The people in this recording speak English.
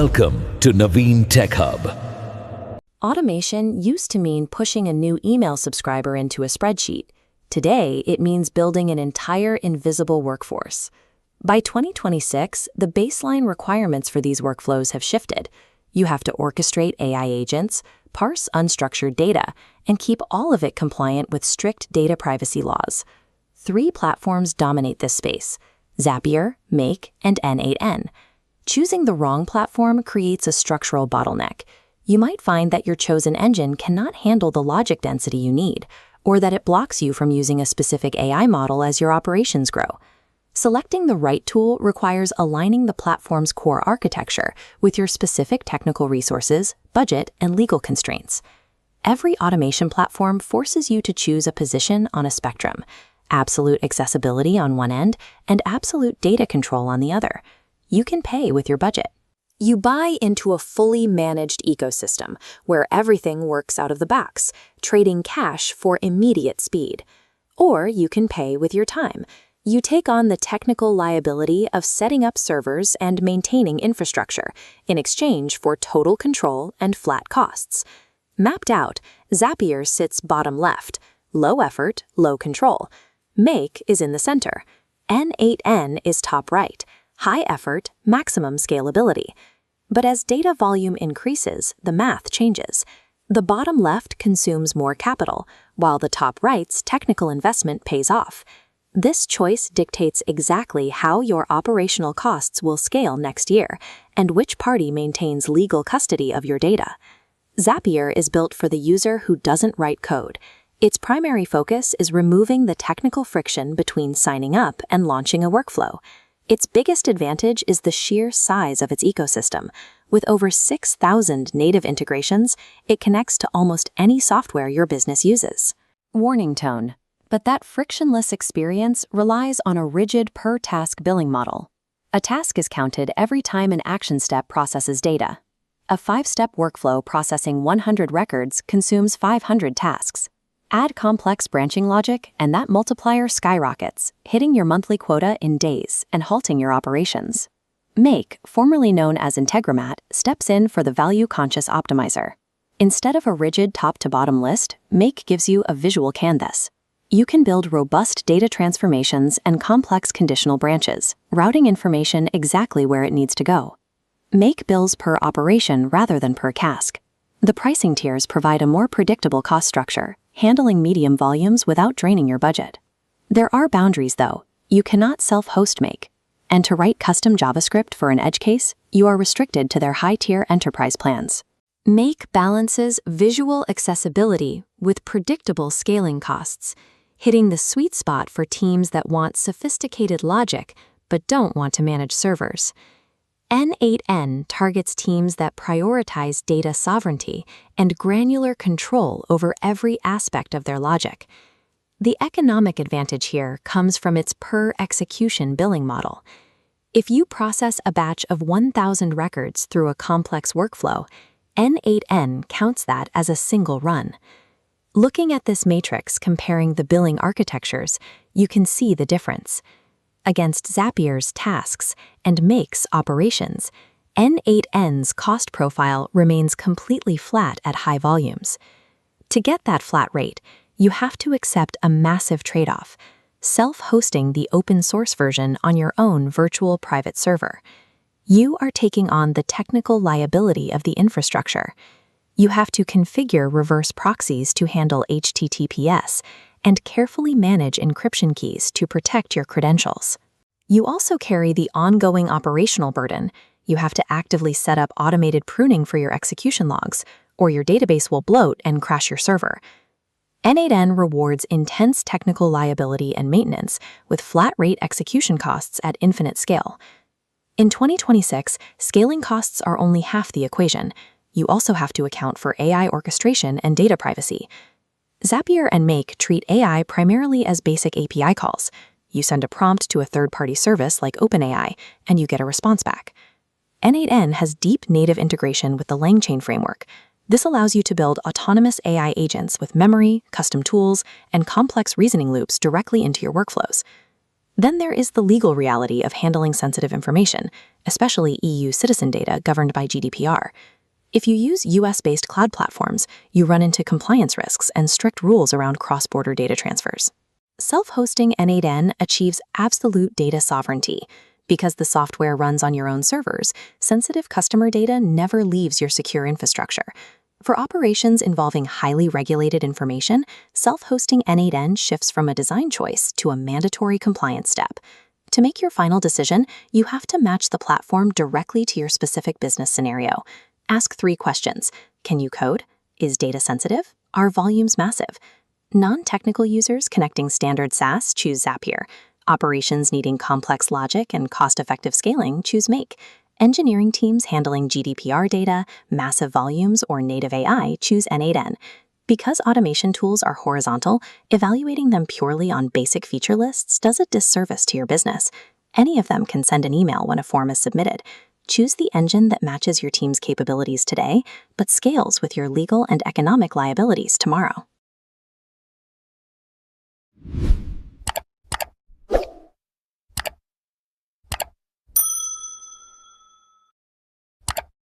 Welcome to Naveen Tech Hub. Automation used to mean pushing a new email subscriber into a spreadsheet. Today, it means building an entire invisible workforce. By 2026, the baseline requirements for these workflows have shifted. You have to orchestrate AI agents, parse unstructured data, and keep all of it compliant with strict data privacy laws. 3 platforms dominate this space: Zapier, Make, and N8N. Choosing the wrong platform creates a structural bottleneck. You might find that your chosen engine cannot handle the logic density you need, or that it blocks you from using a specific AI model as your operations grow. Selecting the right tool requires aligning the platform's core architecture with your specific technical resources, budget, and legal constraints. Every automation platform forces you to choose a position on a spectrum: absolute accessibility on one end and absolute data control on the other. You can pay with your budget. You buy into a fully managed ecosystem where everything works out of the box, trading cash for immediate speed. Or you can pay with your time. You take on the technical liability of setting up servers and maintaining infrastructure in exchange for total control and flat costs. Mapped out, Zapier sits bottom left, low effort, low control. Make is in the center. N8N is top right, high effort, maximum scalability. But as data volume increases, the math changes. The bottom left consumes more capital, while the top right's technical investment pays off. This choice dictates exactly how your operational costs will scale next year and which party maintains legal custody of your data. Zapier is built for the user who doesn't write code. Its primary focus is removing the technical friction between signing up and launching a workflow. Its biggest advantage is the sheer size of its ecosystem. With over 6,000 native integrations, it connects to almost any software your business uses. Warning tone. But that frictionless experience relies on a rigid per-task billing model. A task is counted every time an action step processes data. A 5-step workflow processing 100 records consumes 500 tasks. Add complex branching logic, and that multiplier skyrockets, hitting your monthly quota in days and halting your operations. Make, formerly known as Integromat, steps in for the value-conscious optimizer. Instead of a rigid top-to-bottom list, Make gives you a visual canvas. You can build robust data transformations and complex conditional branches, routing information exactly where it needs to go. Make bills per operation rather than per task. The pricing tiers provide a more predictable cost structure, handling medium volumes without draining your budget. There are boundaries, though. You cannot self-host Make. And to write custom JavaScript for an edge case, you are restricted to their high-tier enterprise plans. Make balances visual accessibility with predictable scaling costs, hitting the sweet spot for teams that want sophisticated logic but don't want to manage servers. N8N targets teams that prioritize data sovereignty and granular control over every aspect of their logic. The economic advantage here comes from its per-execution billing model. If you process a batch of 1,000 records through a complex workflow, N8N counts that as a single run. Looking at this matrix comparing the billing architectures, you can see the difference. Against Zapier's tasks and Make's operations, N8N's cost profile remains completely flat at high volumes. To get that flat rate, you have to accept a massive trade-off: self-hosting the open-source version on your own virtual private server. You are taking on the technical liability of the infrastructure. You have to configure reverse proxies to handle HTTPS and carefully manage encryption keys to protect your credentials. You also carry the ongoing operational burden. You have to actively set up automated pruning for your execution logs, or your database will bloat and crash your server. N8N rewards intense technical liability and maintenance with flat-rate execution costs at infinite scale. In 2026, scaling costs are only half the equation. You also have to account for AI orchestration and data privacy. Zapier and Make treat AI primarily as basic API calls. You send a prompt to a third-party service like OpenAI, and you get a response back. N8N has deep native integration with the LangChain framework. This allows you to build autonomous AI agents with memory, custom tools, and complex reasoning loops directly into your workflows. Then there is the legal reality of handling sensitive information, especially EU citizen data governed by GDPR. If you use US-based cloud platforms, you run into compliance risks and strict rules around cross-border data transfers. Self-hosting N8N achieves absolute data sovereignty. Because the software runs on your own servers, sensitive customer data never leaves your secure infrastructure. For operations involving highly regulated information, self-hosting N8N shifts from a design choice to a mandatory compliance step. To make your final decision, you have to match the platform directly to your specific business scenario. Ask 3 questions. Can you code? Is data sensitive? Are volumes massive? Non-technical users connecting standard SaaS choose Zapier. Operations needing complex logic and cost-effective scaling choose Make. Engineering teams handling GDPR data, massive volumes, or native AI choose N8N. Because automation tools are horizontal, evaluating them purely on basic feature lists does a disservice to your business. Any of them can send an email when a form is submitted. Choose the engine that matches your team's capabilities today, but scales with your legal and economic liabilities tomorrow.